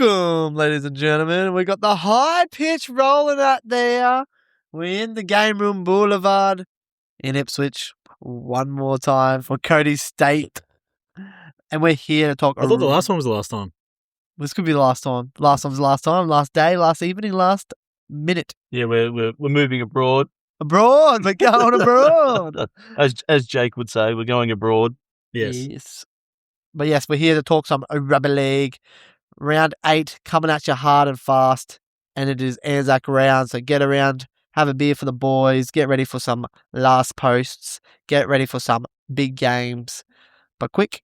Welcome, ladies and gentlemen. We got the high pitch rolling out there. We're in the Game Room Boulevard in Ipswich one more time for Cody State. And we're here to talk. I thought the last one was the last time. This could be the last time. Last time's the last time. Last day, last evening, last minute. Yeah, we're moving abroad. Abroad. We're going abroad. As Jake would say, we're going abroad. Yes. But yes, we're here to talk some rugby league. Round 8 coming at you hard and fast. And it is Anzac round. So get around, have a beer for the boys, get ready for some last posts, get ready for some big games. But quick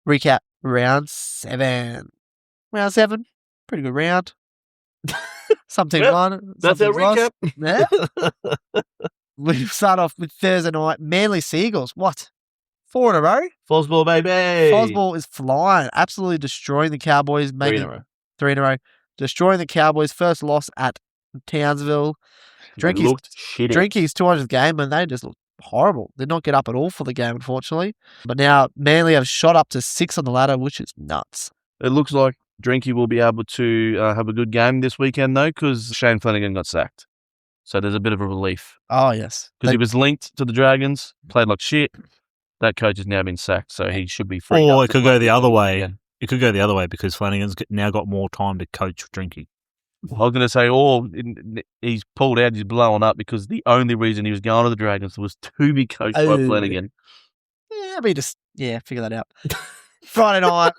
recap, round 7. Round 7, pretty good round. Some teams won. That's our recap. Yeah. We start off with Thursday night. Manly Seagulls. What? 4 in a row? Fosball, baby. Fosball is flying. Absolutely destroying the Cowboys. 3 in a row. 3 in a row. Destroying the Cowboys. First loss at Townsville. Drinky's 200th game, and they just looked horrible. Did not get up at all for the game, unfortunately. But now Manly have shot up to 6 on the ladder, which is nuts. It looks like Drinky will be able to have a good game this weekend, though, because Shane Flanagan got sacked. So there's a bit of a relief. Oh, yes. Because he was linked to the Dragons, played like shit. That coach has now been sacked, so he should be free. Or it could go the other way. Yeah. It could go the other way because Flanagan's now got more time to coach Drinky. I was going to say, he's pulled out, he's blowing up because the only reason he was going to the Dragons was to be coached by Flanagan. Yeah, figure that out. Friday night.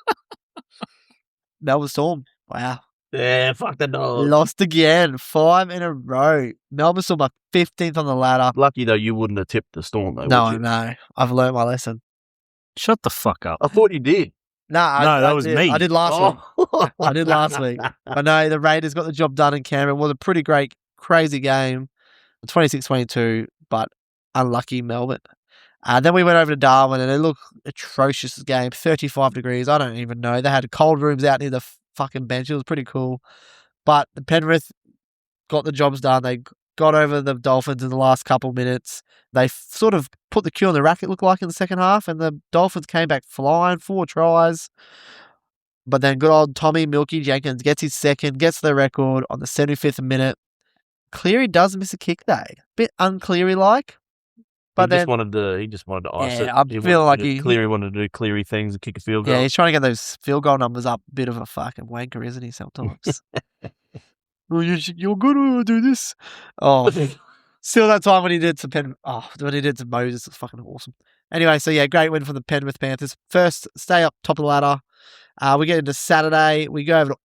Melbourne Storm. Wow. Yeah, fuck the dog. Lost again. 5 in a row. Melbourne Storm are 15th on the ladder. Lucky, though, you wouldn't have tipped the Storm, though. No. I've learned my lesson. Shut the fuck up. I thought you did. No, that was me. I did last week. I did last week. But no, the Raiders got the job done in Canberra. It was a pretty great, crazy game. 26-22, but unlucky Melbourne. Then we went over to Darwin, and it looked atrocious game. 35 degrees. I don't even know. They had cold rooms out near the fucking bench. It was pretty cool. But the Penrith got the jobs done. They got over the Dolphins in the last couple minutes. They sort of put the cue on the rack, it looked like, in the second half, and the Dolphins came back flying, 4 tries. But then good old Tommy Milky Jenkins gets his second, gets the record on the 75th minute. Cleary does miss a kick day. Bit uncleary-like. But he just wanted to ice it. I feel like Cleary wanted to do Cleary things and kick a field goal. Yeah, he's trying to get those field goal numbers up. Bit of a fucking wanker, isn't he, sometimes? Oh, you're good to do this. Oh, still that time when he did when he did to Moses, it's fucking awesome. Anyway, so yeah, great win for the Penrith Panthers. First, stay up top of the ladder. We get into Saturday. We go over to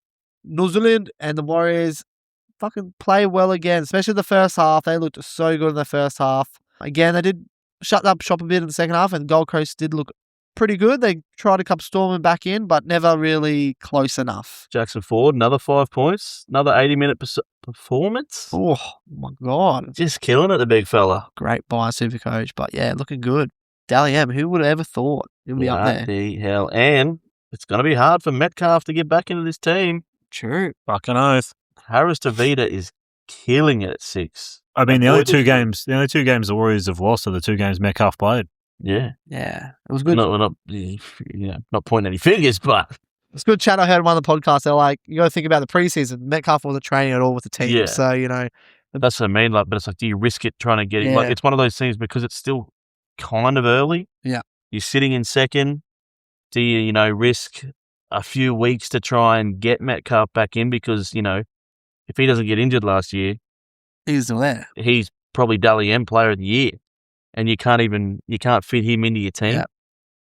New Zealand, and the Warriors fucking play well again, especially the first half. They looked so good in the first half. Again, they did shut up shop a bit in the second half, and Gold Coast did look pretty good. They tried to come storming back in, but never really close enough. Jackson Ford, another 5 points, another 80-minute performance. Oh, my God. Just killing it, the big fella. Great buy, Supercoach, but yeah, looking good. Dally M, who would have ever thought he'd be up there? Bloody hell. And it's going to be hard for Metcalf to get back into this team. True. Fucking oath. Harris Tavita is killing it at 6. I mean, the only two games the Warriors have lost are the 2 games Metcalf played. Yeah. Yeah. It was good. Not pointing any fingers, but it's good chat I heard on one of the podcasts. They're like, you got to think about the preseason. Metcalf wasn't training at all with the team. Yeah. So, that's what I mean. Like, but it's like, do you risk it trying to get him? Like, it's one of those things because it's still kind of early. Yeah. You're sitting in second. Do you, risk a few weeks to try and get Metcalf back in? Because, if he doesn't get injured last year, he's still there. He's probably Dally M player of the year. And you can't fit him into your team. Yep.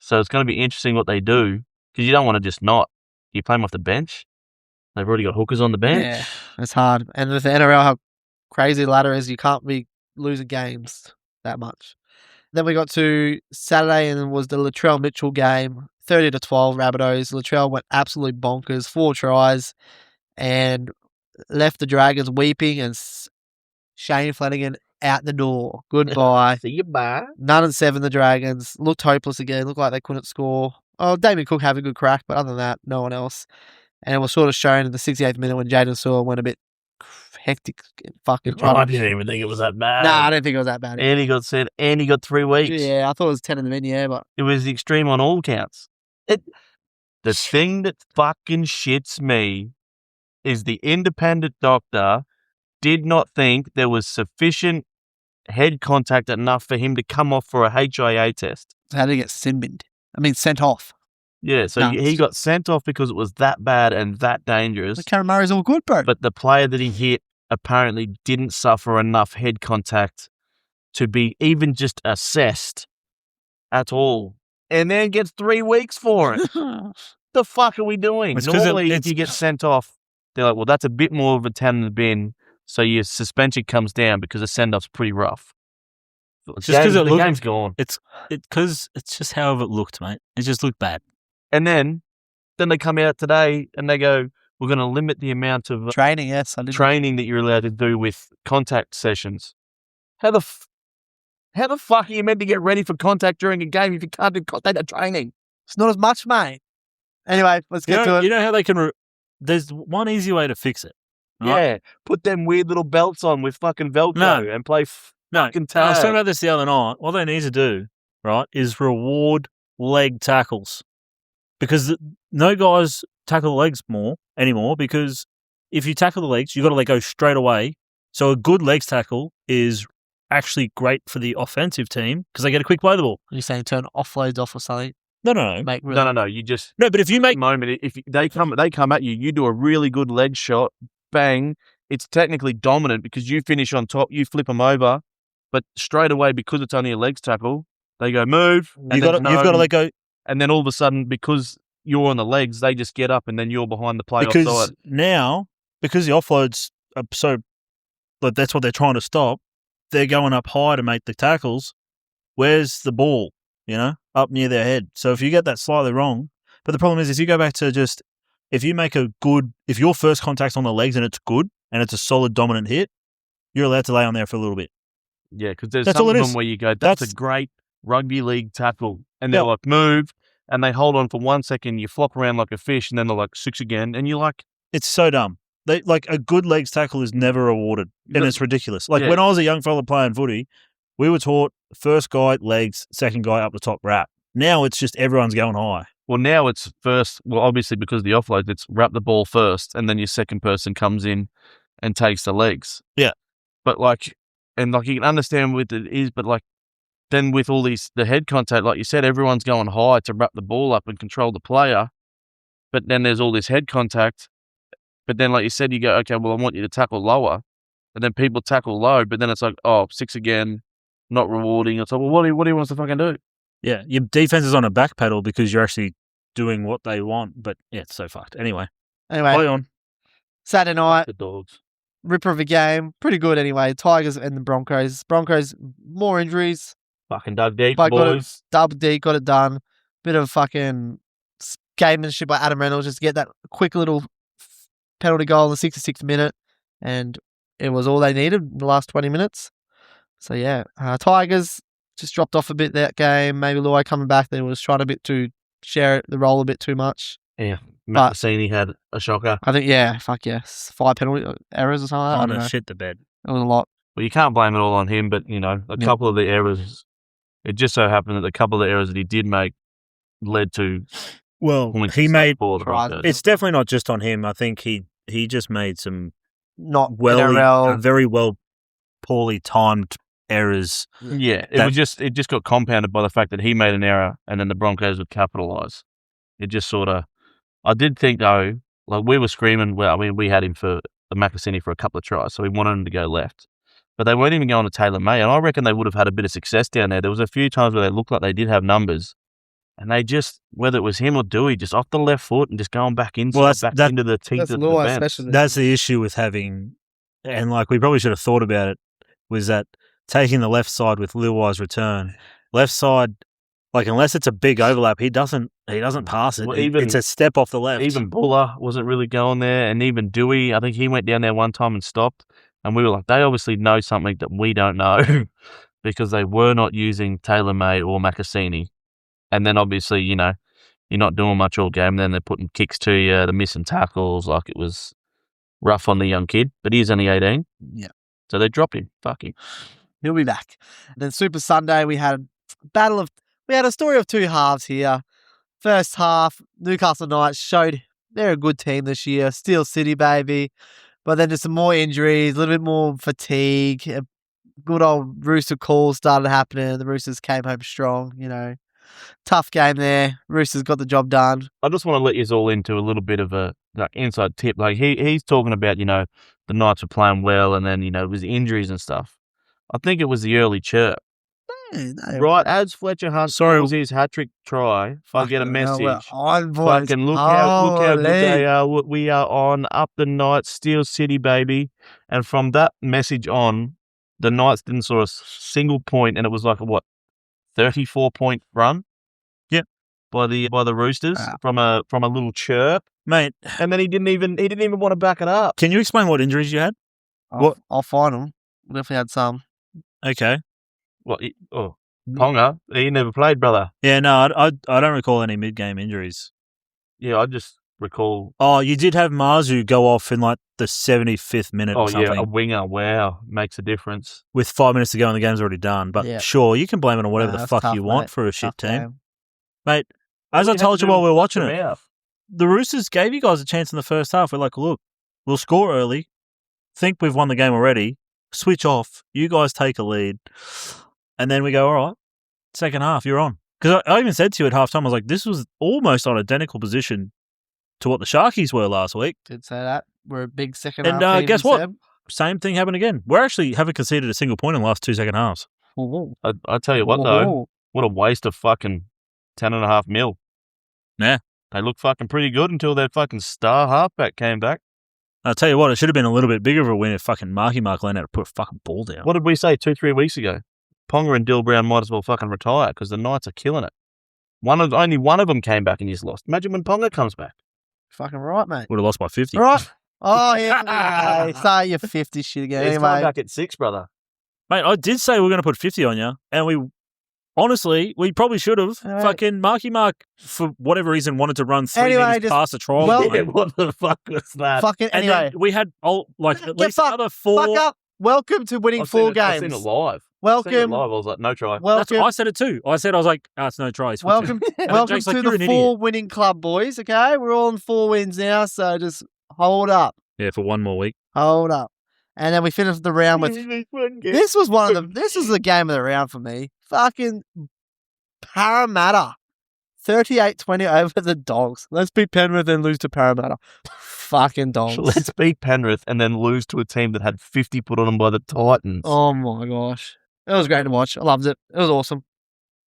So it's going to be interesting what they do because you don't want to just not. You play him off the bench. They've already got hookers on the bench. Yeah, it's hard. And with the NRL, how crazy the ladder is, you can't be losing games that much. Then we got to Saturday and it was the Latrell Mitchell game, 30-12 Rabbitohs. Latrell went absolutely bonkers, 4 tries and left the Dragons weeping and Shane Flanagan out the door. Goodbye. See you bye. 9-7 the Dragons. Looked hopeless again. Looked like they couldn't score. Oh, Damien Cook had a good crack, but other than that, no one else. And it was sort of shown in the 68th minute when Jaden Sewell went a bit hectic. Fucking I didn't even think it was that bad. Nah, I didn't think it was that bad. And he got said, and he got 3 weeks. Yeah, I thought it was 10 in the min, yeah, but it was extreme on all counts. The thing that fucking shits me is the independent doctor did not think there was sufficient head contact enough for him to come off for a HIA test. How did he get sent off? Yeah, so Nuts. he got sent off because it was that bad and that dangerous. But Cameron Murray's all good, bro. But the player that he hit apparently didn't suffer enough head contact to be even just assessed at all. And then gets 3 weeks for it. The fuck are we doing? It's 'cause Normally, if it's- you get sent off, they're like, well, that's a bit more of a 10 in the bin, so your suspension comes down because the send-off's pretty rough. Just 'cause it the looked- game's gone. Because it's just however it looked, mate. It just looked bad. And then they come out today and they go, we're going to limit the amount of Training, yes. I did. training that you're allowed to do with contact sessions. How the fuck are you meant to get ready for contact during a game if you can't do contact training? It's not as much, mate. Anyway, let's get to it. You know how they can... There's one easy way to fix it. Right? Yeah, put them weird little belts on with fucking Velcro and play fucking tag. I was talking about this the other night. What they need to do, right, is reward leg tackles. Because no guys tackle the legs anymore because if you tackle the legs, you've got to let go straight away. So a good legs tackle is actually great for the offensive team because they get a quick play the ball. You're saying turn offloads off or something? No. No. You just No, but if you make moment if they come at you, you do a really good leg shot, bang. It's technically dominant because you finish on top, you flip them over, but straight away because it's only a legs tackle, they go move. you've got to let go. And then all of a sudden, because you're on the legs, they just get up and then you're behind the play Because offside. now, because the offloads are so, like, that's what they're trying to stop, they're going up high to make the tackles. Where's the ball? Up near their head. So if you get that slightly wrong, but the problem is you go back to just, if your first contact's on the legs and it's good and it's a solid dominant hit, you're allowed to lay on there for a little bit. Yeah, because there's That's some all of it them is. where you go, that's a great rugby league tackle. And they're Yeah. like, move. And they hold on for 1 second, you flop around like a fish, and then they're like, 6 again. And you're like, It's so dumb. A good legs tackle is never awarded, and it's ridiculous. When I was a young fella playing footy, we were taught first guy legs, second guy up the top wrap. Now it's just everyone's going high. well, now it's first, obviously because of the offload, it's wrap the ball first, and then your second person comes in and takes the legs. Yeah. But you can understand what it is, but then with all the head contact, like you said, everyone's going high to wrap the ball up and control the player. But then there's all this head contact. But then, like you said, you go, okay, well, I want you to tackle lower. And then people tackle low, but then it's like, 6 again, not rewarding. It's like, well, what do you want us to fucking do? Yeah, your defense is on a back pedal because you're actually doing what they want. But yeah, it's so fucked. Anyway, play on. Saturday night, The dogs. ripper of a game. Pretty good anyway. Tigers and the Broncos. Broncos, more injuries. Fucking dug deep, But got it, boys. double D, got it done. Bit of fucking gamemanship by Adam Reynolds, just get that quick little penalty goal in the 66th minute, and it was all they needed in the last 20 minutes. So yeah, Tigers just dropped off a bit that game. Maybe Luai coming back there was trying to share the role a bit too much. Yeah, Matt Massini had a shocker. I think, 5 penalty errors or something like that. I don't know. Shit the bed. It was a lot. Well, you can't blame it all on him, but, a couple of the errors, it just so happened that a couple of the errors that he did make led to Well, points he and made. stuff for the Broncos. It's definitely not just on him. I think he just made some Not very poorly timed errors. Yeah, it just got compounded by the fact that he made an error and then the Broncos would capitalise. It just sort of, I did think though, we were screaming, we had him for the Macassini for a couple of tries, so we wanted him to go left. But they weren't even going to Taylor May, and I reckon they would have had a bit of success down there. There was a few times where they looked like they did have numbers, and they just, whether it was him or Dewey, just off the left foot and just going back inside, into the teeth That's of the Luai defence. specialist. That's the issue with having, and we probably should have thought about it, was that taking the left side with Luai's return, left side, unless it's a big overlap, he doesn't pass it. Well, It's a step off the left. Even Buller wasn't really going there, and even Dewey, I think he went down there one time and stopped, and we were like, they obviously know something that we don't know because they were not using Taylor May or Macassini. And then obviously, you're not doing much all game. Then they're putting kicks to you, they're missing tackles. It was rough on the young kid, but he's only 18. Yeah. So they drop him. Fuck him. He'll be back. And then Super Sunday, we had a story of two halves here. First half, Newcastle Knights showed they're a good team this year. Steel City, baby. But then just some more injuries, a little bit more fatigue. A good old Rooster call started happening. The Roosters came home strong, Tough game there. Roosters got the job done. I just want to let you all into a little bit of a inside tip. Like he's talking about, the Knights were playing well and then, it was injuries and stuff. I think it was the early chirp. Right, as Fletcher Hunt scores his hat-trick try, I get a message. Fucking look how good they are. We are on, up the Knights, Steel City, baby. And from that message on, the Knights didn't score a single point, and it was like a 34-point run. Yep. By the Roosters from a little chirp, mate. And then he didn't even want to back it up. Can you explain what injuries you had? I'll find them. Definitely had some. Okay. What? Ponga, he never played, brother. Yeah, no, I don't recall any mid-game injuries. Yeah, I just recall. Oh, you did have Marzu go off in like the 75th minute or something. Oh, yeah, a winger. Wow, makes a difference. With 5 minutes to go and the game's already done. But sure, you can blame it on whatever the fuck you want for a shit team. Mate, as I told you while we were watching it, the Roosters gave you guys a chance in the first half. We're like, look, we'll score early, think we've won the game already, switch off, you guys take a lead, and then we go, all right, second half, you're on. Because I even said to you at halftime, I was like, this was almost on identical position to what the Sharkies were last week. Did say that. We're a big second half. And guess what? Same thing happened again. We actually haven't conceded a single point in the last 2 second halves. I tell you what, though, what a waste of fucking 10.5 mil. Yeah. They look fucking pretty good until their fucking star halfback came back. I'll tell you what, it should have been a little bit bigger of a win if fucking Marky Mark learned how to put a fucking ball down. What did we say 2-3 weeks ago? Ponga and Dill Brown might as well fucking retire because the Knights are killing it. Only one of them came back and he's lost. Imagine when Ponga comes back. Fucking right, mate. Would have lost by 50. Right. Oh, yeah. Say your 50 shit again. He's anyway. coming back at 6, brother. Mate, I did say we were going to put 50 on you, and we probably should have. Right. Fucking Marky Mark, for whatever reason, wanted to run 3 Anyway, minutes past the trial. What the fuck was that? Fucking And anyway. then we had at least another 4. Fuck up. Welcome to winning 4 games. I've seen it live. Welcome. I was like, no try. Welcome. I said it too. I was like, it's no try. Welcome Jake's like, to "You're the an 4 idiot." winning club, boys. Okay, we're all on 4 wins now, so just hold up, Yeah, for one more week. hold up, and then we finished the round with. This was This was the game of the round for me. Fucking Parramatta, 38-20 over the Dogs. Let's beat Penrith and lose to Parramatta. Fucking Dogs. Let's beat Penrith and then lose to a team that had 50 put on them by the Titans. Oh my gosh, it was great to watch. I loved it. It was awesome.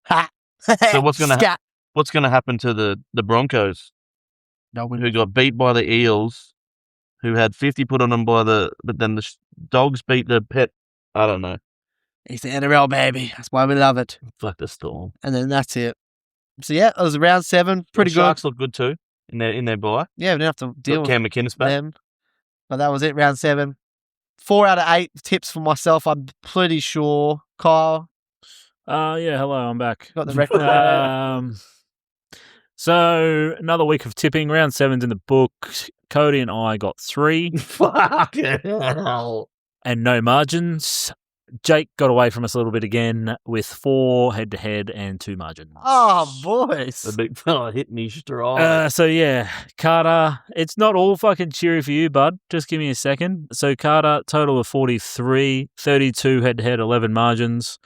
Ha. So what's gonna happen to the Broncos? No win. Who got beat by the Eels, who had 50 put on them but then the Dogs beat the Pet. I don't know. It's the NRL, baby. That's why we love it. Fuck the Storm. And then that's it. So yeah, it was round 7. Pretty good. Sharks look good too in their bye. Yeah, we didn't have to deal with Cam McInnes back. them. But that was it, round 7. 4 out of 8 tips for myself, I'm pretty sure. Kyle, Yeah, hello, I'm back. got the record. So another week of tipping. Round 7's in the book. Cody and I got 3 Fuck hell. and no margins. Jake got away from us a little bit again with 4 head-to-head and 2 margins. Oh, boys. The big fella hit me stride. So yeah, Carter, it's not all fucking cheery for you, bud. Just give me a second. So Carter, total of 43, 32 head-to-head, 11 margins.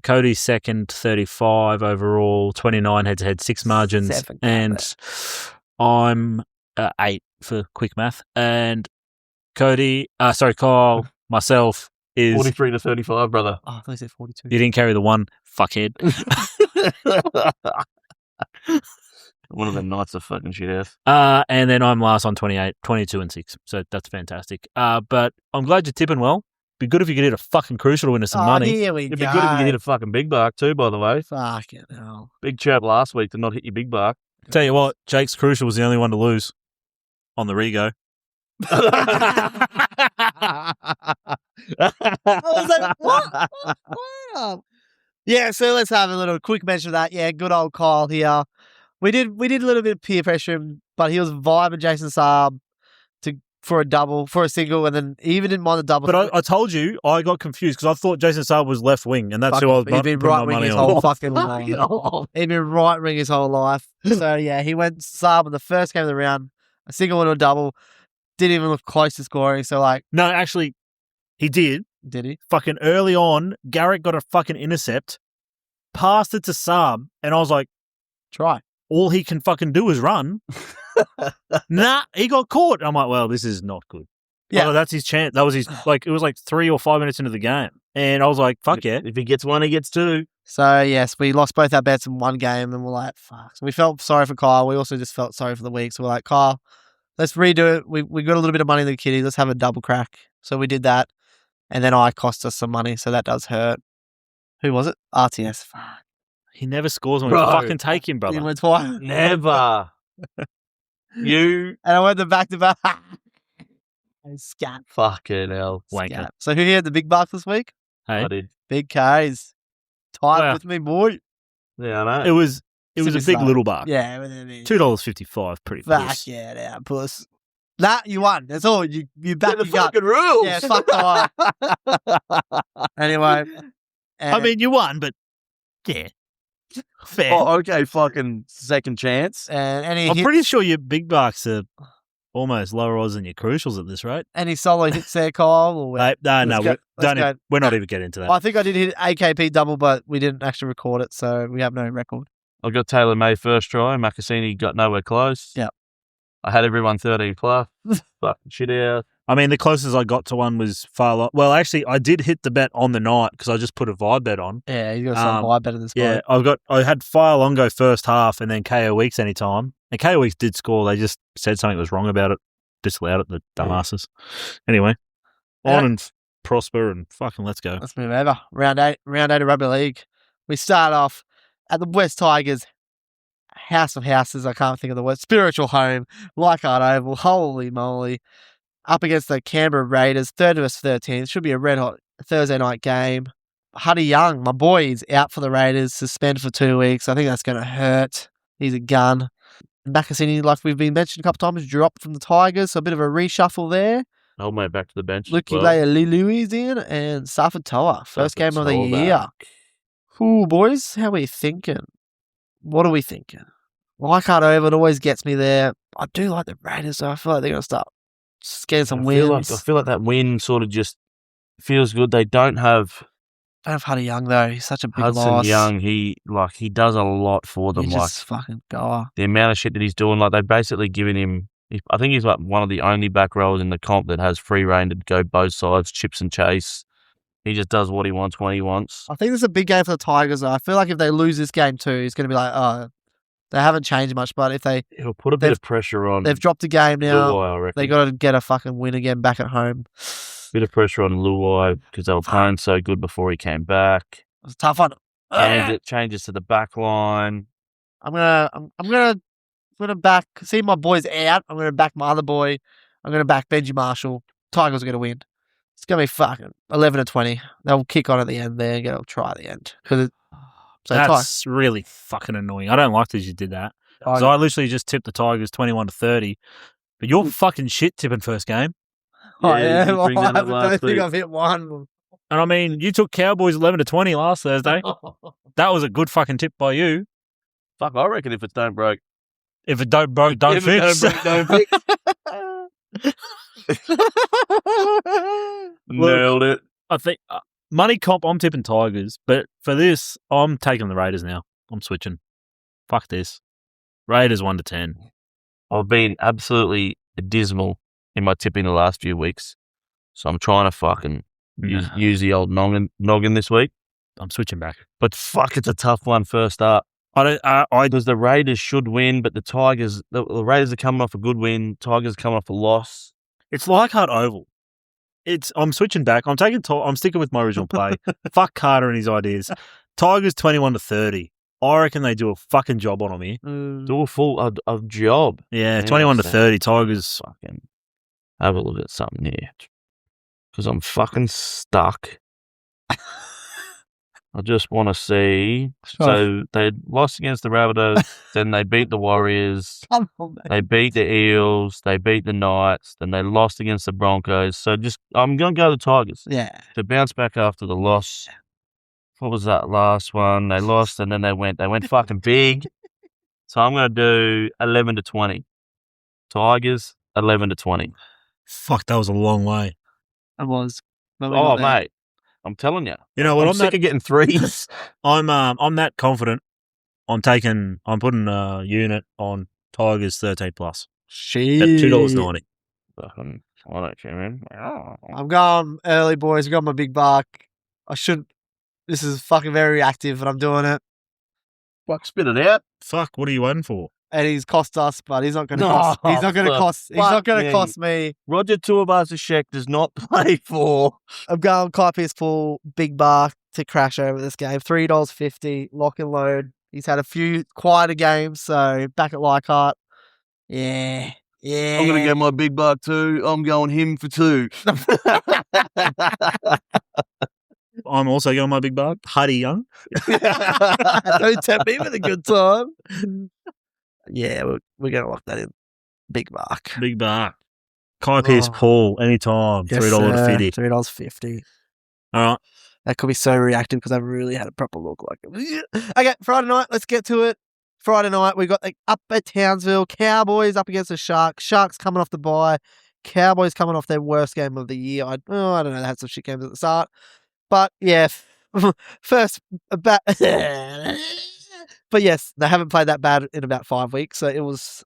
Cody's second, 35 overall, 29 head-to-head, 6 margins. 7, and I'm 8 for quick math. And Kyle, myself, is 43 to 35, brother. Oh, I thought you said 42. You didn't carry the 1, fuckhead. One of the Knights of fucking shit ass. And then I'm last on 28, 22 and 6. So that's fantastic. But I'm glad you're tipping well. Be good if you could hit a fucking crucial to win us some money. Here we It'd go. be good if you hit a fucking big bark too, by the way. Fucking hell. Big chirp last week to not hit your big bark. Tell you what, Jake's crucial was the only one to lose on the Rego. I was like, what? Yeah, so let's have a little quick mention of that. Yeah, good old Kyle here. We did a little bit of peer pressure, but he was vibing Jason Saab for a single, and then he even didn't mind the double. But I told you, I got confused because I thought Jason Saab was left wing, and that's who I was He'd been putting right my wing money his on. whole fucking life. He'd been right wing his whole life. So yeah, he went Saab in the first game of the round a single and a double. Didn't even look close to scoring. So, like, No, actually, he did. did he? Fucking early on, Garrett got a fucking intercept, passed it to Saab, and I was like, Try. all he can fucking do is run. Nah, he got caught. I'm like, well, this is not good. Yeah. Oh, that's his chance. That was his, like, it was like 3 or 5 minutes into the game. And I was like, fuck yeah. If he gets one, he gets two. So, yes, we lost both our bets in one game and we're like, fuck. So we felt sorry for Kyle. We also just felt sorry for the week. So we're like, Kyle, let's redo it. We got a little bit of money in the kitty. Let's have a double crack. So we did that. And then I cost us some money. So that does hurt. Who was it? RTS. Fuck. He never scores when we Bro. fucking take him, He brother. went twice. Never. You And I went the back-to-back. Scat. fucking hell. Wanker. Scat. So who had the big bucks this week? Hey, I did. Big K's. Tight Wow. with me, boy. Yeah, I know. it was a Super big smart. little buck. Yeah. $2.55, pretty Fuck puss. yeah, now, puss. Nah, you won. That's all. You back the your gut. fucking rules. Yeah, fuck the Anyway. I mean, you won, but yeah. Fair. Oh, okay, fucking second chance. and any I'm hit, pretty sure your big bucks are almost lower odds than your crucials at this rate. any solo hits there, Kyle? Or No, Let's go. Let's go. we're not even getting into that. I think I did hit AKP double, but we didn't actually record it, so we have no record. I got Taylor May first try. Macassini got nowhere close. Yep. I had everyone 13 plus. Fucking shit out. I mean, the closest I got to one was far long. Well, actually, I did hit the bet on the night because I just put a vibe bet on. Yeah, you got some vibe better than this. Yeah, I had Fire Long go first half and then KO Weeks anytime. And KO Weeks did score. They just said something was wrong about it. Disallowed it, the dumbasses. Anyway, on and prosper and fucking let's go. Let's move over. Round eight of rugby league. We start off at the West Tigers house of houses. I can't think of the word. Spiritual home, Leichhardt Oval. Holy moly! Up against the Canberra Raiders, 3rd vs 13th. Should be a red hot Thursday night game. Huddy Young, my boy, is out for the Raiders, suspended for 2 weeks. I think that's going to hurt. He's a gun. Macassini, like we've been mentioned a couple of times, dropped from the Tigers, so a bit of a reshuffle there. Old mate back to the bench. Luke as well. Louis in and Safad Toa. First game of the Safad year. back. Ooh, boys, how are we thinking? What are we thinking? Leichhardt Oval, it always gets me there. I do like the Raiders, so I feel like they're going to start getting some wins. I feel like that win sort of just feels good. They don't have Don't have Huddy Young, though. He's such a big Hudson loss. Young. He does a lot for them. He's Like just fucking goer. the amount of shit that he's doing. Like they've basically given him. I think he's like one of the only back rowers in the comp that has free reign to go both sides, chips and chase. He just does what he wants when he wants. I think this is a big game for the Tigers, though. I feel like if they lose this game too, it's going to be like, oh, they haven't changed much. But if It'll put a bit of pressure on. they've dropped a game now, Luai, I reckon. they got to get a fucking win again back at home. Bit of pressure on Luai because they were playing so good before he came back. It's a tough one. And it changes to the back line. I'm gonna back. See, my boy's out. I'm gonna back my other boy. I'm gonna back Benji Marshall. Tigers are gonna win. It's gonna be fucking 11-20. They'll kick on at the end there and get a try at the end because That's really fucking annoying. I don't like that you did that. So I literally just tipped the Tigers 21-30. But you're fucking shit tipping first game. Yeah, you bring that I up don't last think week. I've hit one. And I mean, you took Cowboys 11-20 last Thursday. That was a good fucking tip by you. Fuck, I reckon if it's don't broke. If it don't broke, don't If it fix. don't broke, don't fix. Nailed it. I think money comp, I'm tipping Tigers. But for this, I'm taking the Raiders now. I'm switching. Fuck this. Raiders 1-10. I've been absolutely dismal in my tipping the last few weeks. So I'm trying to fucking use the old noggin this week. I'm switching back. But fuck, it's a tough one first up. Because the Raiders should win, but the Tigers, the Raiders are coming off a good win. Tigers are coming off a loss. It's Leichhardt Oval. I'm switching back. I'm sticking with my original play. Fuck Carter and his ideas. Tigers 21-30. I reckon they do a fucking job on them here. Do a full job. Yeah, Yeah, 21-30. Tigers. Fucking have a look at something here. Because I'm fucking stuck. I just want to see. So they lost against the Rabbitohs, then they beat the Warriors, they beat the Eels, they beat the Knights, then they lost against the Broncos. So I'm going to go the Tigers. Yeah. To bounce back after the loss. What was that last one? They lost and then they went fucking big. So I'm going to do 11-20. Tigers 11-20. Fuck, that was a long way. It was. But we Oh, got there. mate. I'm telling you. You know what? I'm sick of getting threes. I'm that confident. I'm putting a unit on Tigers 13 plus at $2.90. Fucking, I don't care, man. I'm going early, boys. I got my big buck. This is fucking very reactive, but I'm doing it. Fuck, spit it out. Fuck, what are you waiting for? And he's cost us, but he's not going to No, cost. He's not going to fuck. cost. He's not going to me. cost me. Roger Tuivasa-Sheck does not play for. I'm going Kai Pierce-Paul, big bar to crash over this game. $3.50, lock and load. He's had a few quieter games, so back at Leichhardt. Yeah. I'm going to get my big buck too. I'm going him for 2. I'm also going my big buck, Huddy Young. Don't tempt me with a good time. Yeah, we're going to lock that in. Big mark. Big buck. Kai Pierce-Paul, anytime, Yes, $3.50. $3.50. All right. That could be so reactive because I haven't really had a proper look like it. Okay, Friday night, let's get to it. Friday night, we got up at Townsville. Cowboys up against the Sharks. Sharks coming off the bye. Cowboys coming off their worst game of the year. I don't know. They had some shit games at the start. But, yeah, first, but yes, they haven't played that bad in about 5 weeks. So it was,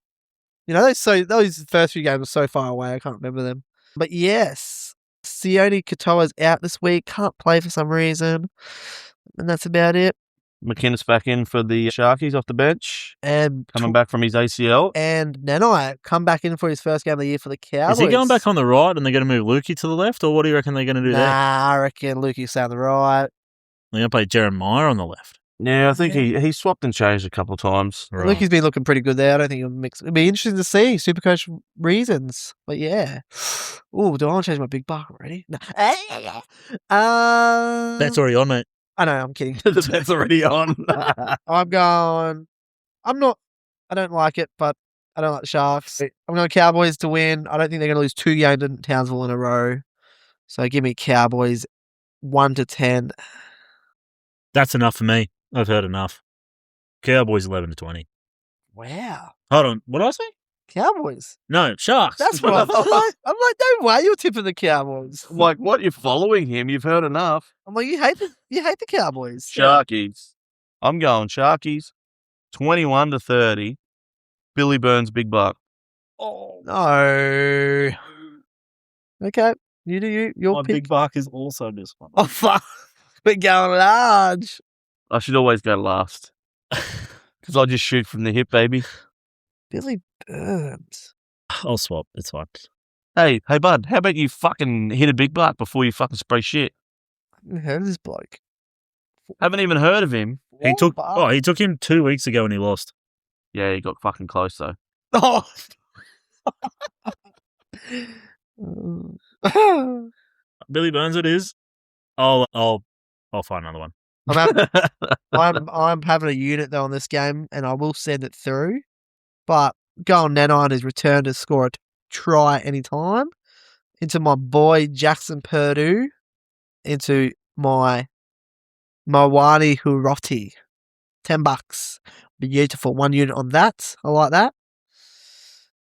those first few games were so far away. I can't remember them. But, yes, Sione Katoa's out this week. Can't play for some reason. And that's about it. McInnes back in for the Sharkies off the bench. And Coming back from his ACL. And Nanai come back in for his first game of the year for the Cowboys. Is he going back on the right and they're going to move Lukey to the left, or what do you reckon they're going to do there? I reckon Lukey's stay on the right. They're going to play Jeremiah on the left. Yeah, I think he swapped and changed a couple of times. Right. Lukey's been looking pretty good there. I don't think he'll mix. It'll be interesting to see Supercoach reasons. But yeah. Oh, do I want to change my big buck already? No. That's already on, mate. I know, I'm kidding. The bet's already on. I don't like it, but I don't like the Sharks. I'm going Cowboys to win. I don't think they're going to lose 2 games in Townsville in a row. So give me Cowboys 1-10. That's enough for me. I've heard enough. Cowboys 11-20. Wow. Hold on. What did I say? Cowboys. No, Sharks. That's what I thought. I'm like, no way you're tipping the Cowboys. I'm like, what? You're following him. You've heard enough. I'm like, you hate the Cowboys. Sharkies. I'm going Sharkies 21-30. Billy Burns, big buck. Oh no. Okay. You do you. Your My pick. big buck is also this one. Oh fuck. We're going large. I should always go last. Because I'll just shoot from the hip, baby. Billy Burns. I'll swap. It's fine. Hey, bud, how about you fucking hit a big buck before you fucking spray shit? I haven't heard of this bloke. Haven't even heard of him. He took him 2 weeks ago and he lost. Yeah, he got fucking close, though. Oh. Billy Burns it is. I'll find another one. I'm having a unit though on this game, and I will send it through. But going Nana on his return to score a try anytime. Into my boy Jackson Purdue. Into my Mawani Huroti. $10. Beautiful. 1 unit on that. I like that.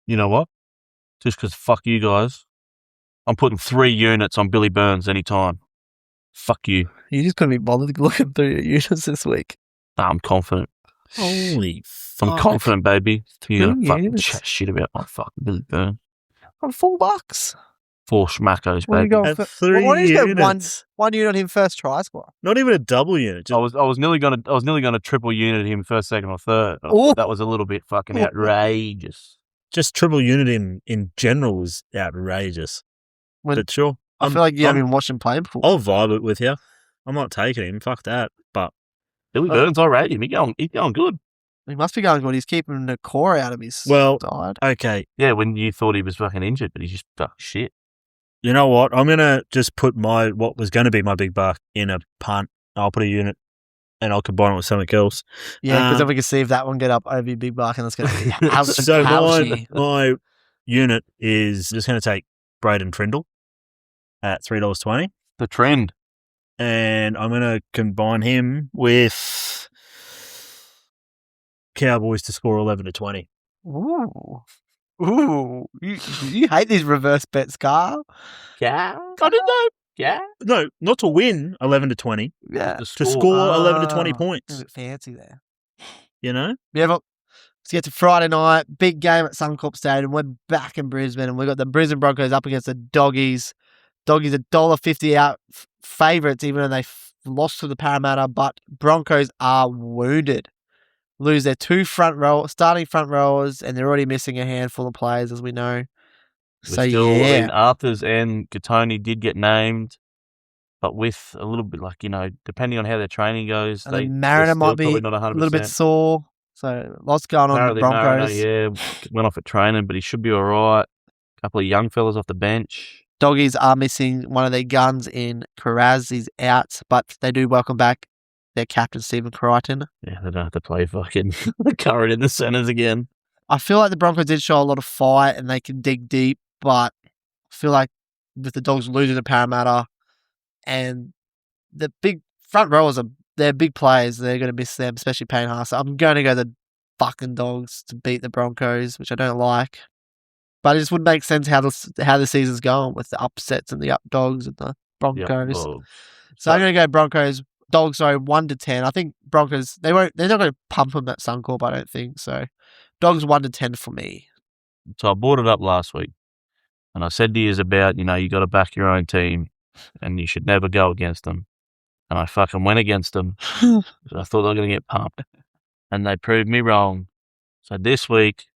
You know what? Just because fuck you guys, I'm putting 3 units on Billy Burns anytime. Fuck you. You just couldn't be bothered looking through your units this week. Nah, I'm confident. Holy fuck. I'm confident, baby. You're gonna fucking units. chat shit about my fucking Billy Burns. On $4. 4 schmackos, What are you baby. going At for? 3 Why don't you go units. one unit on him first try score? Not even a double unit. I was nearly gonna triple unit him first, second, or third. I Ooh. thought that was a little bit fucking outrageous. Just triple unit in general is outrageous. But sure. I feel like you haven't even watched him play before. I'll vibe it with you. I'm not taking him. Fuck that. But Billy Burns, I rate him. He's going good. He must be going good. He's keeping the core out of his side. okay. Yeah, when you thought he was fucking injured, but he's just fucking shit. You know what? I'm gonna just put what was gonna be my big buck in a punt. I'll put a unit and I'll combine it with something else. Yeah, because then we can see if that one get up over your big buck and it's going to be So my unit is just going to take Braden Trindle at $3.20. The trend. And I'm going to combine him with Cowboys to score 11-20. Ooh. Ooh, you hate these reverse bets, Carl. Yeah. Got it though. Yeah. No, not to win 11 to 20, Yeah. The to score 11 to 20 A points. bit fancy there. You know? Yeah, but let's get to Friday night. Big game at Suncorp Stadium. We're back in Brisbane, and we've got the Brisbane Broncos up against the Doggies. Doggies $1.50 out favourites, even though they lost to the Parramatta, but Broncos are wounded. Lose their starting front rowers, and they're already missing a handful of players, as we know. We're So, still, yeah. I mean, Arthurs and Katoni did get named, but with a little bit, depending on how their training goes, And then Mariner might be probably not 100%. a little bit sore. So, lots going on in the Apparently Broncos. Mariner, went off at training, but he should be all right. A couple of young fellas off the bench. Doggies are missing one of their guns in Carraz. He's out, but they do welcome back their captain, Stephen Crichton. Yeah, they don't have to play fucking Curran in the centres again. I feel like the Broncos did show a lot of fight and they can dig deep, but I feel like with the Dogs losing to Parramatta and the big front rowers, they're big players. They're going to miss them, especially Payne Haas. So I'm going to go the fucking Dogs to beat the Broncos, which I don't like. But it just would make sense how the season's going with the upsets and the up Dogs and the Broncos. Yep, well, So I'm going to go Broncos. Dogs, 1 to 10. I think Broncos, they're not going to pump them at Suncorp, I don't think. So Dogs 1 to 10 for me. So I brought it up last week, and I said to you about, you got to back your own team, and you should never go against them. And I fucking went against them. I thought they were going to get pumped, and they proved me wrong. So this week,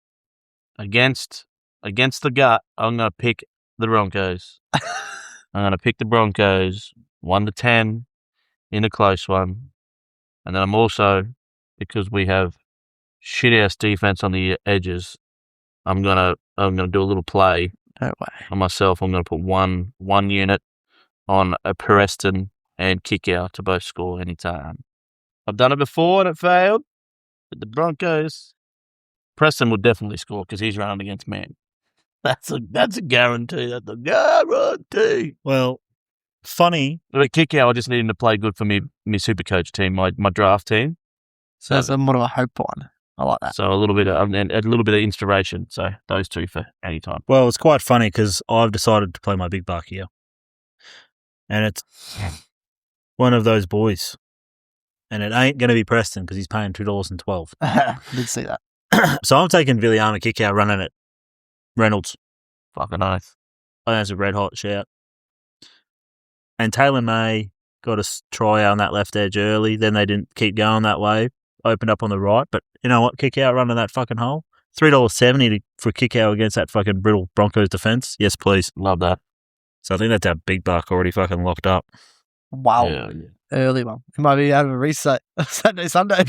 against the gut, I'm going to pick the Broncos. I'm going to pick the Broncos 1 to 10 in a close one. And then I'm also, because we have shit-ass defense on the edges, I'm gonna do a little play No way. on myself. I'm gonna put one unit on a Preston and kick out to both score anytime. I've done it before and it failed, but the Broncos, Preston will definitely score because he's running against man. That's a guarantee. That's a guarantee. Well, funny. But kick out, I just need him to play good for me Supercoach team, my draft team. So that's more of a hope one. I like that. So a little bit of inspiration. So those two for any time. Well, it's quite funny because I've decided to play my big buck here. And it's one of those boys. And it ain't going to be Preston because he's paying $2.12. I did see that. So I'm taking Viliama kick out running it. Reynolds. Fucking oath. I think that's a red hot shout. And Taylor May got a try out on that left edge early. Then they didn't keep going that way. Opened up on the right. But you know what? Kick out running that fucking hole. $3.70 for kick out against that fucking brittle Broncos defense. Yes, please. Love that. So I think that's our big buck already fucking locked up. Wow. Yeah. Early one. He might be out of a reset Saturday, Sunday.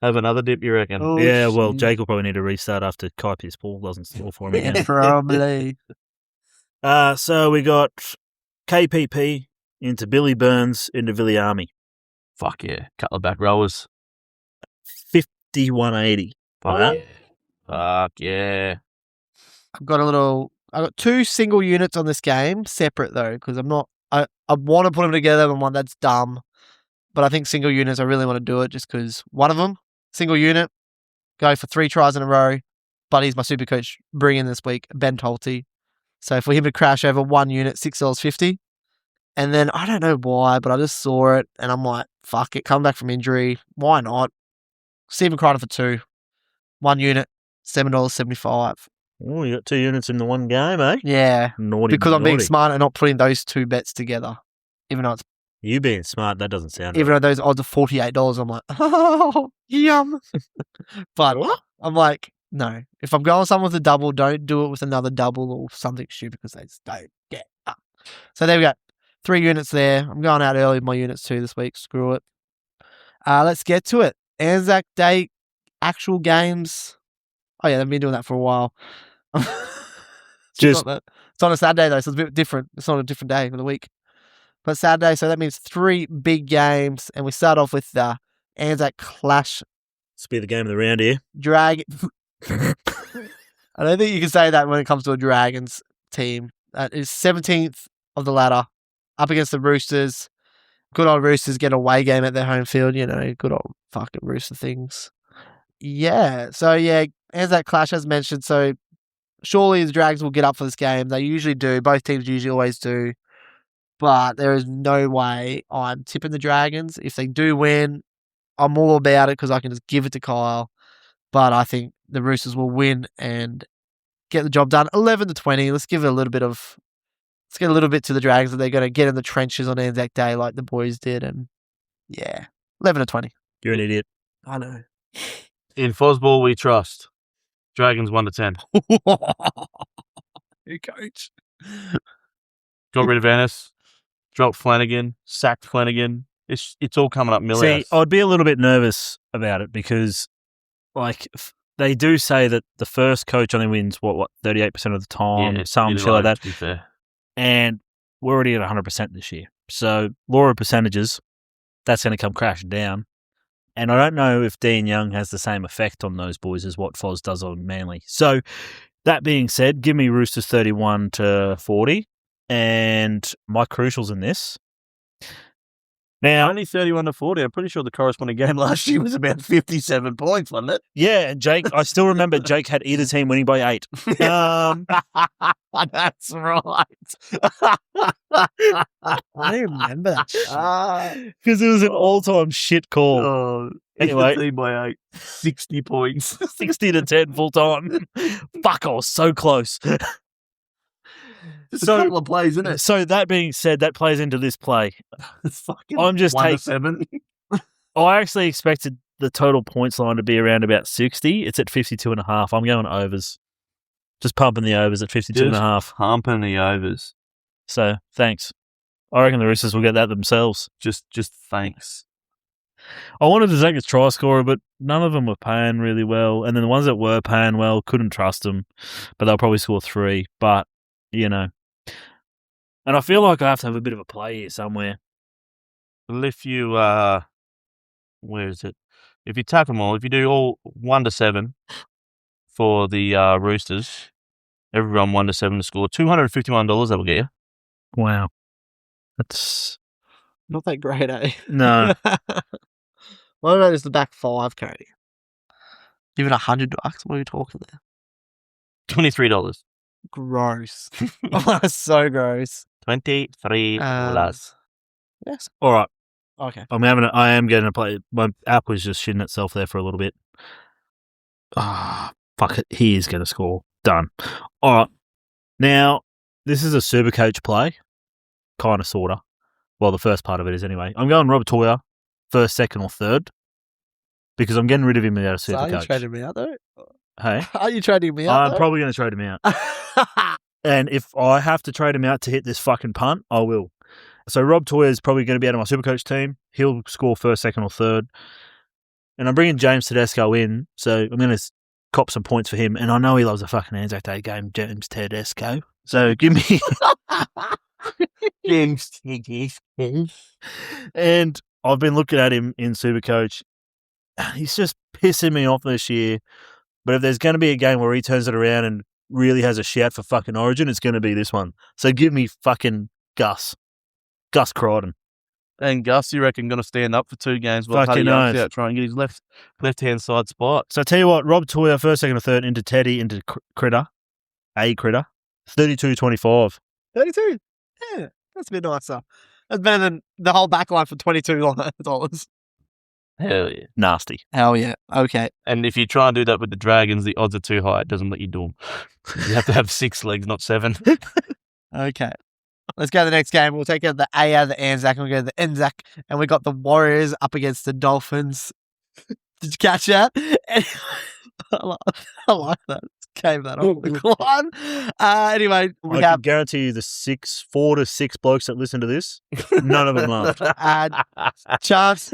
Have another dip, you reckon? Oh, Yeah, well, shit. Jake will probably need to restart after Kai Pierce-Paul doesn't score for him again. Probably. So we got KPP into Billy Burns into Viliami. Fuck yeah. Couple of back rowers. 51.80. Fuck Huh? yeah. Fuck yeah. I've got 2 single units on this game, separate though, because I want to put them together and one that's dumb. But I think single units, I really want to do it just because one of them, single unit, go for 3 tries in a row. But he's my super coach bringing this week, Ben Tolte. So for him to crash over 1 unit, $6.50. And then I don't know why, but I just saw it and I'm like, fuck it, come back from injury. Why not? Stephen Crichton for 2. 1 unit, $7.75. Oh, you got 2 units in the one game, eh? Yeah. Naughty. Because I'm being naughty. smart and not putting those 2 bets together. Even though You being smart, that doesn't sound even though those odds are $48, I'm like, oh, yum. But I'm like, no. If I'm going something with a double, don't do it with another double or something stupid because they just don't get up. So there we go. 3 units there. I'm going out early with my units too this week. Screw it. Let's get to it. Anzac Day actual games. Oh yeah, they've been doing that for a while. It's on a Saturday though, so it's a bit different. It's not a different day of the week. But Saturday, so that means 3 big games, and we start off with the Anzac Clash This be the game of the round here. Dragon. I don't think you can say that when it comes to a Dragons team. That is 17th of the ladder, up against the Roosters. Good old Roosters get a away game at their home field, good old fucking Rooster things. Yeah, so yeah, Anzac clash, as mentioned. So surely the Dragons will get up for this game. They usually do. Both teams usually always do. But there is no way I'm tipping the Dragons. If they do win, I'm all about it because I can just give it to Kyle. But I think the Roosters will win and get the job done. 11-20. Let's give it a little bit of. Let's get a little bit to the Dragons that they're going to get in the trenches on Anzac Day like the boys did. And yeah, 11-20. You're an idiot. I know. In Fosball, we trust. Dragons 1-10. Hey, coach. Got rid of Ennis. Dropped Flanagan. Sacked Flanagan. It's all coming up Miller's. See, I'd be a little bit nervous about it because, like, they do say that the first coach only wins, 38% of the time, some shit like that. To be fair. And we're already at 100% this year. So, law of percentages, that's going to come crashing down. And I don't know if Dean Young has the same effect on those boys as what Foz does on Manly. So, that being said, give me Roosters 31-40. And my crucials in this. Now, only 31-40. I'm pretty sure the corresponding game last year was about 57 points, wasn't it? yeah, and Jake, I still remember Jake had either team winning by 8. That's right. I remember that. Because it was an all-time shit call. Oh, Anyway. team by 8, 60 points. 60-10 full time. Fuck, I was so close. Just a couple of plays, isn't it? So that being said, that plays into this play. It's fucking I'm just 1-7. I actually expected the total points line to be around about 60. It's at 52.5. I'm going overs. Just pumping the overs at 52.5. Pumping the overs. So thanks. I reckon the Roosters will get that themselves. Just thanks. I wanted to take a try scorer, but none of them were paying really well. And then the ones that were paying well, couldn't trust them. But they'll probably score 3. But, you know. And I feel like I have to have a bit of a play here somewhere. Well, if you, where is it? If you tap them all, if you do all 1-7 for the Roosters, everyone 1-7 to score, $251 that will get you. Wow. That's Not that great, eh? No. What about just the back 5, Cody? Even $100? What are you talking there? $23. Gross. Oh, that's so gross. $23. Yes. All right. Okay. I am getting a play. My app was just shitting itself there for a little bit. Ah, fuck it. He is going to score. Done. All right. Now, this is a super coach play. Kind of, sort of. Well, the first part of it is anyway. I'm going Rob Toyer, first, second, or third. Because I'm getting rid of him without a super So are coach. you trading me out, though? Hey? Are you trading me out, I'm probably going to trade him out. And if I have to trade him out to hit this fucking punt, I will. So Rob Toyer is probably going to be out of my Supercoach team. He'll score first, second, or third. And I'm bringing James Tedesco in, so I'm going to cop some points for him. And I know he loves a fucking Anzac Day game, James Tedesco. So give me... James Tedesco. And I've been looking at him in Supercoach. He's just pissing me off this year. But if there's going to be a game where he turns it around and really has a shout for fucking Origin, it's going to be this one. So give me fucking Gus Crichton. And Gus, you reckon, going to stand up for 2 games while Fucking Paddy Young's oath. out trying to get his left-hand side spot? So I tell you what, Rob Toyer, first, second, or third, into Teddy, into Critter, 32-25. 32? Yeah, that's a bit nicer. That's better than the whole back line for $22. Hell yeah. Nasty. Hell yeah. Okay. And if you try and do that with the Dragons, the odds are too high. It doesn't let you do them. You have to have 6 legs, not 7. Okay. Let's go to the next game. We'll take out the A out of the Anzac and we'll go to the Anzac. And we got the Warriors up against the Dolphins. Did you catch that? I like that. Came that off the line. Anyway, we I have can guarantee you the 4 to 6 blokes that listen to this, none of them laughed. Chance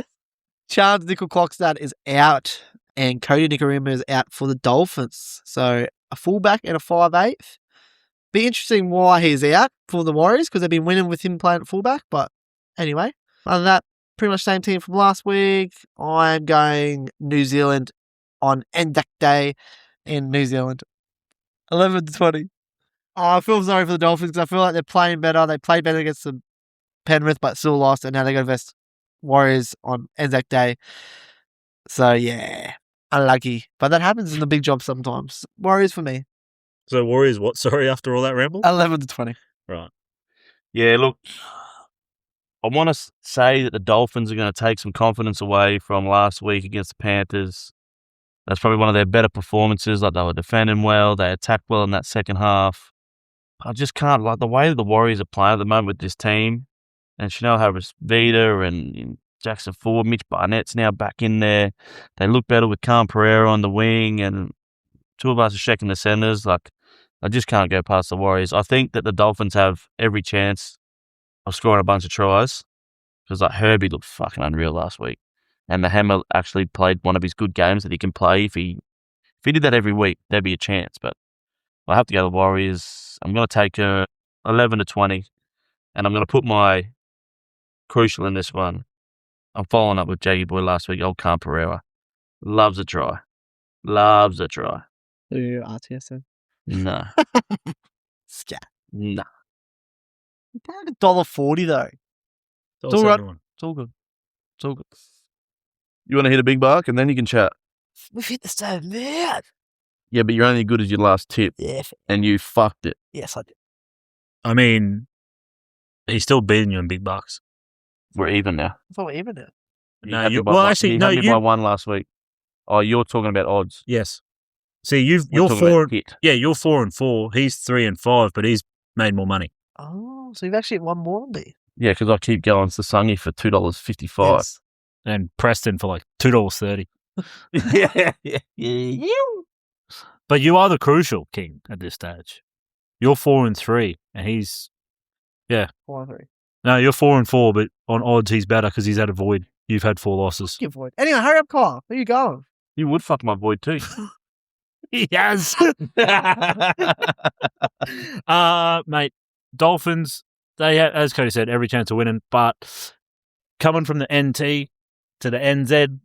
Nickel-Clockstad is out and Cody Nicarima is out for the Dolphins. So a fullback and a 5'8". Be interesting why he's out for the Warriors because they've been winning with him playing at fullback. But anyway, other than that, pretty much same team from last week. I'm going New Zealand on Anzac Day in New Zealand. 11-20. I feel sorry for the Dolphins because I feel like they're playing better. They played better against the Penrith but still lost, and now they got to vest Warriors on Anzac Day. So, yeah. unlucky. But that happens in the big job sometimes. Warriors for me. So Warriors, what? Sorry, after all that ramble? 11-20. Right. Yeah, look, I want to say that the Dolphins are going to take some confidence away from last week against the Panthers. That's probably one of their better performances. Like, they were defending well, they attacked well in that second half. I just can't, like, the way that the Warriors are playing at the moment with this team, and Chanel Harris-Vita and Jackson Ford, Mitch Barnett's now back in there. They look better with Cam Pereira on the wing, and two of us are checking the centers. Like, I just can't go past the Warriors. I think that the Dolphins have every chance of scoring a bunch of tries, because like Herbie looked fucking unreal last week, and the Hammer actually played one of his good games that he can play. If he did that every week, there'd be a chance. But I have to go the Warriors. I'm going to take 11-20, and I'm going to put my crucial in this one. I'm following up with Jaggy Boy last week. Old Cam Pereira loves a try. Loves a try. Ooh, RTS then. No. Scat. No. $1.40 though. It's all right. It's all good. It's all good. You want to hit a big buck, and then you can chat. We've hit the same man. Yeah, but you're only as good as your last tip, Yeah. and you fucked it. Yes, I did. I mean, he's still beating you in big bucks. We're even now. I thought we even did. You No, had me you- by well, one- actually, you no, had me you- by one last week. Oh, you're talking about odds. Yes. See, We're you're talking about 4. hit. Yeah, you're 4-4. He's 3-5, but he's made more money. Oh, so you've actually hit one more than me. Yeah, because I keep going to Sungy for $2.55. Yes. And Preston for like $2.30. Yeah. But you are the crucial king at this stage. You're 4-3, and he's 4-3. no, you're 4-4, but on odds he's better because he's had a void. You've had 4 losses. Give void. Anyway, hurry up, Kyle. Where you going? You would fuck my void too. He has. Mate, Dolphins, they had, as Cody said, every chance of winning, but coming from the NT to the NZ,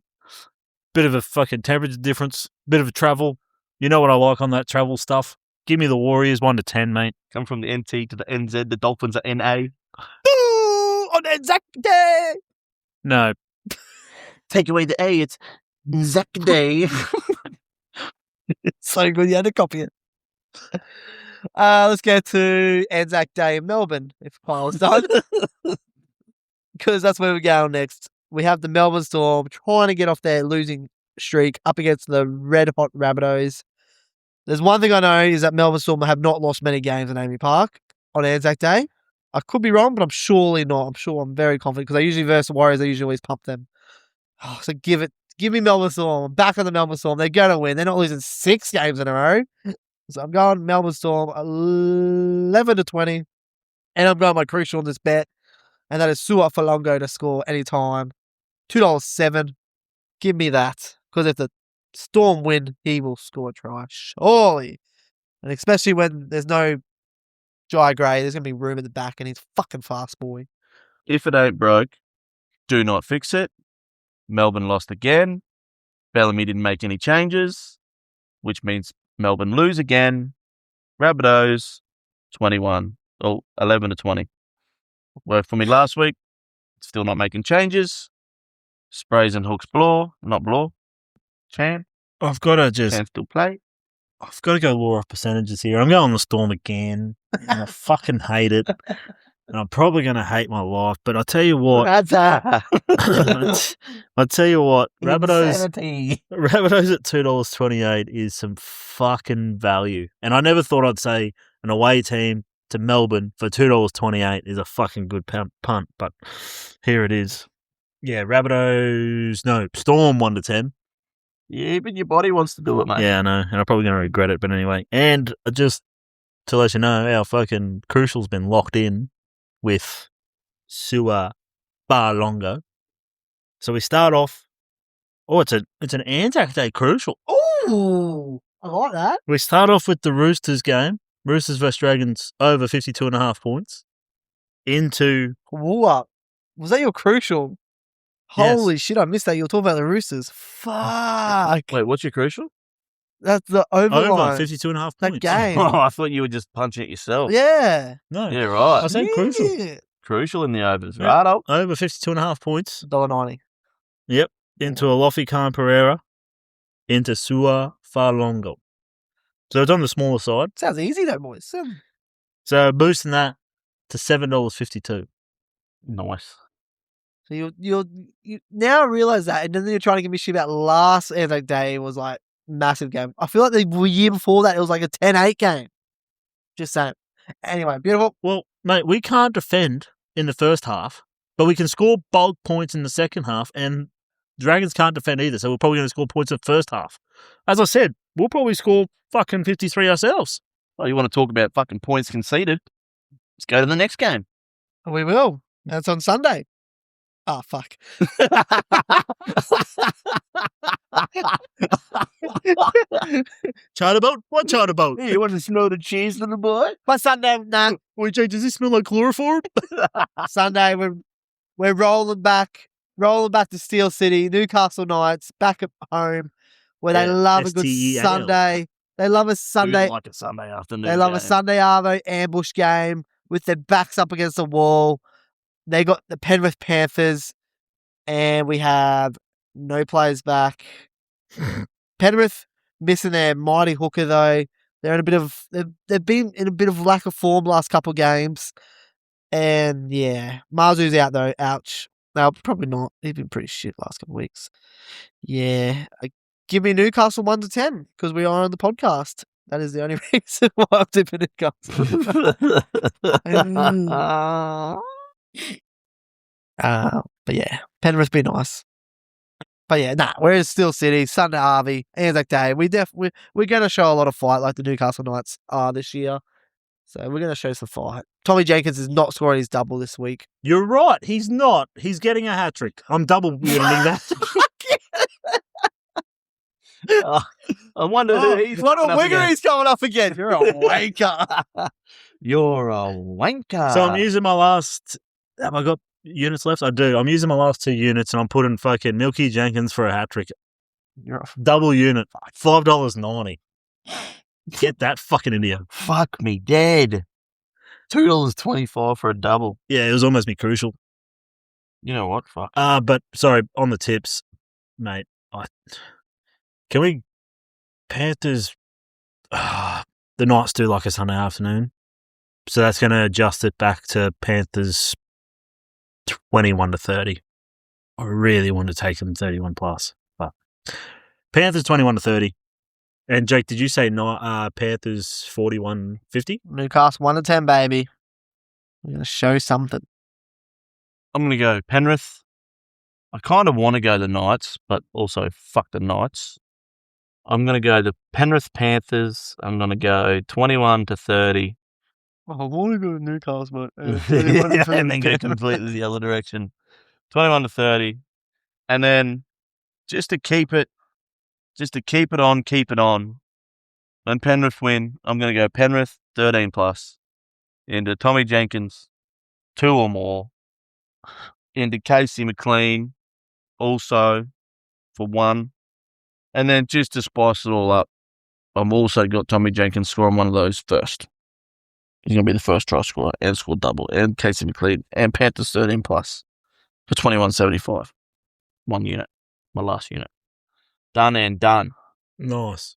bit of a fucking temperature difference, bit of a travel. You know what I like on that travel stuff. Give me the Warriors 1-10, mate. Come from the NT to the NZ, the Dolphins are NA. Ooh, on Anzac Day. No, Take away the A, it's Anzac Day. It's so good. You had to copy it. Let's go to Anzac Day in Melbourne, if Kyle's done. Because that's where we're going next. We have the Melbourne Storm trying to get off their losing streak up against the red-hot Rabbitohs. There's one thing I know is that Melbourne Storm have not lost many games in Amy Park on Anzac Day. I could be wrong, but I'm surely not. I'm very confident because they usually versus the Warriors, they usually always pump them. Oh, so give me Melbourne Storm. I'm back on the Melbourne Storm. They're going to win. They're not losing 6 games in a row. So I'm going Melbourne Storm 11-20. And I'm going my crucial on this bet. And that is Sua Falongo to score anytime. $2.07. Give me that. Because if the Storm win, he will score a try. Surely. And especially when there's no Jai Gray, there's going to be room at the back and he's fucking fast, boy. If it ain't broke, do not fix it. Melbourne lost again. Bellamy didn't make any changes, which means Melbourne lose again. Rabbitohs, 11-20. Worked for me last week. Still not making changes. Sprays and hooks not blow. Chan I've got to just, can still play. I've got to go law of percentages here. I'm going the Storm again, and I fucking hate it. And I'm probably going to hate my life, but I'll tell you what. I'll tell you what, Rabbitohs at $2.28 is some fucking value. And I never thought I'd say an away team to Melbourne for $2.28 is a fucking good punt, but here it is. Yeah, Storm 1-10. Yeah, but your body wants to do it, mate. Yeah, I know, and I'm probably going to regret it, but anyway. And just to let you know, our fucking crucial's been locked in with Sua Barlongo. So we start off. Oh, it's an Anzac Day crucial. Ooh, I like that. We start off with the Roosters game. Roosters vs Dragons over 52.5 points. Into What? Was that your crucial? Yes. Holy shit, I missed that. You were talking about the Roosters. Fuck. Wait, what's your crucial? That's the over overline. 52.5 That points. game. Oh, I thought you were just punching it yourself. Yeah. No, Yeah, right. I said crucial. Yeah. Crucial in the overs, Yeah. right? Over 52.5 points. $1.90. Into a Lofty Khan Pereira. into Sua Falongo. So it's on the smaller side. Sounds easy though, boys. So boosting that to $7.52. Nice. So you now realize that, and then you're trying to give me shit about last Anzac Day was like massive game. I feel like the year before that it was like a 10-8 game. Just saying. Anyway, beautiful. Well, mate, we can't defend in the first half, but we can score bulk points in the second half, and Dragons can't defend either, so we're probably going to score points in the first half. As I said, we'll probably score fucking 53 ourselves. Well, you want to talk about fucking points conceded? Let's go to the next game. We will. That's on Sunday. Oh, fuck. Charter boat? What charter boat? Hey, you want to smell the cheese, little boy? But Sunday, nah. Wait, Jake, does this smell like chloroform? Sunday, we're rolling back to Steel City, Newcastle Knights, back at home, where they love a good STEAL. Sunday. They love a Sunday. Like a Sunday afternoon. They love a game. Sunday Arvo ambush game with their backs up against the wall. They got the Penrith Panthers, and we have no players back. Penrith missing their mighty hooker though. They're in a bit of they've been in a bit of lack of form last couple of games, and yeah, Marzu's out though. Ouch. No, probably not. He's been pretty shit last couple of weeks. Yeah, give me Newcastle 1 to 10 because we are on the podcast. That is the only reason why I'm tipping Newcastle. But yeah, Penrith be nice. But yeah, we're in Steel City, Sunday Harvey, Anzac Day. We're going to show a lot of fight like the Newcastle Knights are this year. So we're going to show some fight. Tommy Jenkins is not scoring his double this week. You're right. He's not. He's getting a hat trick. I'm double winning that. I wonder who he's What coming a up winger against. he's coming up again. You're a wanker. You're a wanker. So I'm using my last... Have I got units left? I do. I'm using my last 2 units, and I'm putting fucking Milky Jenkins for a hat trick. You're a Double unit. $5.90. Get that fucking in here. fuck me dead. $2.25 for a double. Yeah, it was almost me crucial. You know what? Fuck. But sorry, on the tips, mate. Can we Panthers? The Knights do like a Sunday afternoon, so that's going to adjust it back to Panthers 21 to 30. I really want to take them 31 plus, but Panthers 21 to 30. And Jake, did you say Panthers 41-50? Newcastle 1 to 10, baby. We're going to show something. I'm going to go Penrith. I kind of want to go the Knights, but also fuck the Knights. I'm going to go the Penrith Panthers. I'm going to go 21 to 30. I want to go to Newcastle, but And then go completely the other direction. 21 to 30. And then just to keep it on. When Penrith win, I'm going to go Penrith 13 plus. Into Tommy Jenkins 2 or more. Into Casey McLean also for 1. And then just to spice it all up, I've also got Tommy Jenkins scoring one of those first. He's going to be the first try scorer and score double. And Casey McLean and Panthers 13 plus for 21.75. 1 unit. My last unit. Done and done. Nice.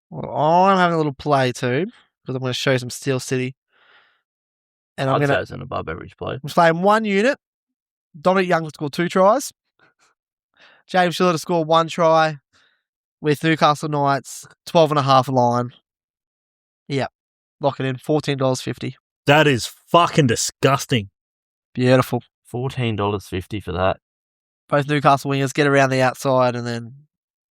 Well, I'm having a little play too because I'm going to show some Steel City. And I'm I'd going say to it's an above average play. I'm playing 1 unit. Dominic Young to score 2 tries. James Schiller to score 1 try with Newcastle Knights, 12.5 line. Yep. Lock it in, $14.50. That is fucking disgusting. Beautiful. $14.50 for that. Both Newcastle wingers get around the outside and then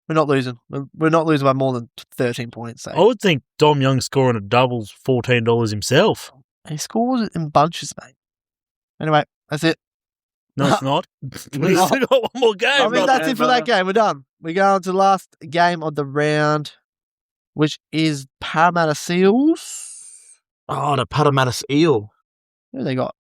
we're not losing. We're not losing by more than 13 points. So. I would think Dom Young scoring a double's $14 himself. He scores in bunches, mate. Anyway, that's it. No, it's not. We've still got one more game. I mean, that's it for that game. We're done. We go on to the last game of the round, which is Parramatta Seals. Oh, the Parramatta Eel. Who they got?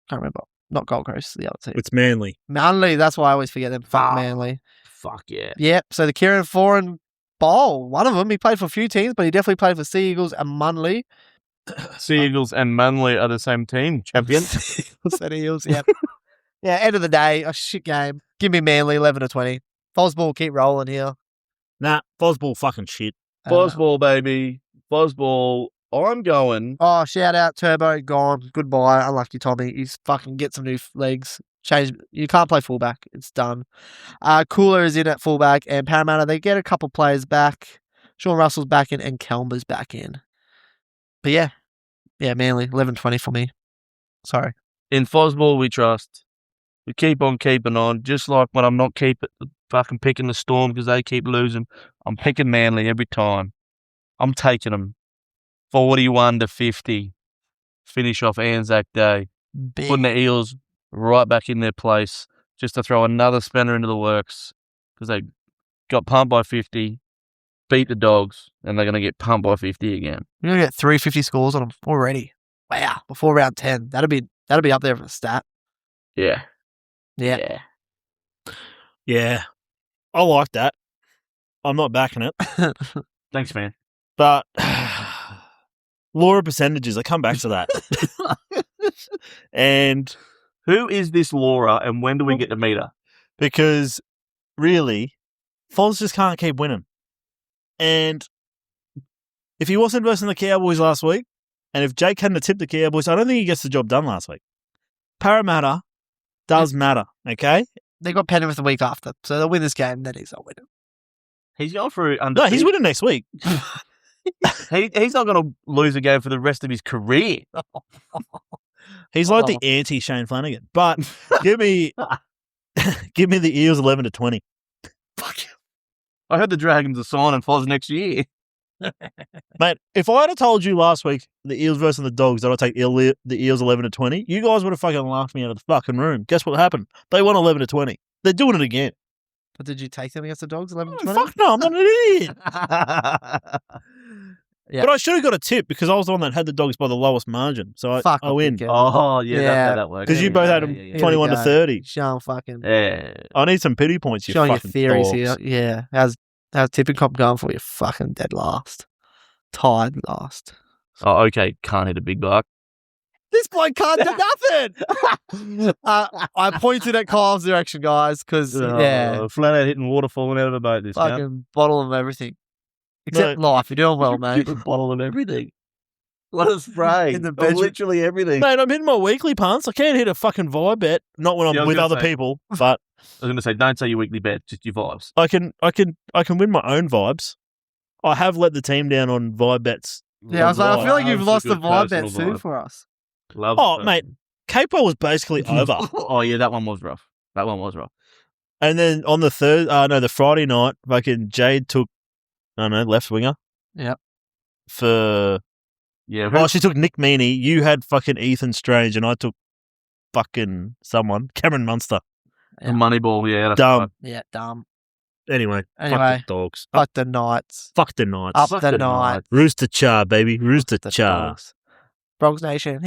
Can't remember. Not Gold Coast, the other team. It's Manly. Manly, that's why I always forget them. Fuck Ah. Manly. Fuck yeah. Yep, so the Kieran Foran Bowl, one of them, he played for a few teams, but he definitely played for Sea Eagles and Manly. Sea Eagles and Manly are the same team, champion. Eagles and Eels, yep. Yeah, end of the day, a shit game. Give me Manly, 11 to 20. False ball, keep rolling here. Nah, Fosball fucking shit. Fuzzball, baby. Fuzzball. I'm going. Oh, shout out Turbo, gone. Goodbye. Unlucky Tommy. He's fucking get some new legs. Change. You can't play fullback. It's done. Cooler is in at fullback, and Parramatta, they get a couple players back. Sean Russell's back in, and Kelmer's back in. But yeah, Manly 11-20 for me. Sorry. In Fuzzball, we trust. We keep on keeping on. Just like when I'm not fucking picking the Storm because they keep losing, I'm picking Manly every time. I'm taking them 41-50. Finish off Anzac Day. Big. Putting the Eels right back in their place just to throw another spanner into the works because they got pumped by 50, beat the Dogs, and they're going to get pumped by 50 again. We're going to get 350 scores on them already. Wow. Before round 10. That'll be up there for a stat. Yeah. Yeah. Yeah. I like that. I'm not backing it. Thanks, man. But law of percentages, I come back to that. And who is this Laura and when do we get to meet her? Because really, Foz just can't keep winning. And if he wasn't versing the Cowboys last week, and if Jake hadn't tipped the Cowboys, I don't think he gets the job done last week. Parramatta does matter, okay? They got Penrith the week after, so they'll win this game, then he's not winning. He's going for No, he's winning next week. He's not going to lose a game for the rest of his career. He's like the anti-Shane Flanagan. But give me the Eels 11-20. Fuck you. I heard the Dragons are signing Foz next year. Mate, if I had told you last week the Eels versus the Dogs that I'd take the Eels 11-20, you guys would have fucking laughed me out of the fucking room. Guess what happened? They won 11-20. They're doing it again. But did you take them against the Dogs 11-20? Fuck no, I'm not an idiot. Yeah. But I should have got a tip because I was the one that had the Dogs by the lowest margin. So I win. Oh, yeah, that's how that works. Because you both had them 21-30. Sean fucking... Yeah. I need some pity points, you showing fucking your theories dogs. here. Yeah. How's tipping comp going for you? Fucking dead last. Tied last. Oh, okay. Can't hit a big buck. This bloke can't do nothing. I pointed at Kyle's direction, guys, because, flat out hitting water falling out of a boat this fucking time. bottle of everything. Except life. You're doing well, mate. A bottle of everything. What a spray. In the bedroom. Literally everything. Mate, I'm hitting my weekly punts. I can't hit a fucking vibe bet. Not when I'm with other people, but I was going to say, don't say your weekly bet, just your vibes. I can win my own vibes. I have let the team down on vibe bets. Yeah, I feel like you've lost the vibe bet too for us. Mate, Capo was basically over. Oh, yeah, that one was rough. And then on the Friday night, fucking Jade took, I don't know, left winger. Yep. She took Nick Meaney. You had fucking Ethan Strange, and I took fucking someone, Cameron Munster. Yeah. Moneyball, yeah. That's dumb. Yeah, dumb. Anyway, fuck the Dogs. Fuck the Knights. Fuck the Knights. Up the Knights. Rooster Char, baby. Rooster Char. Bronx Nation.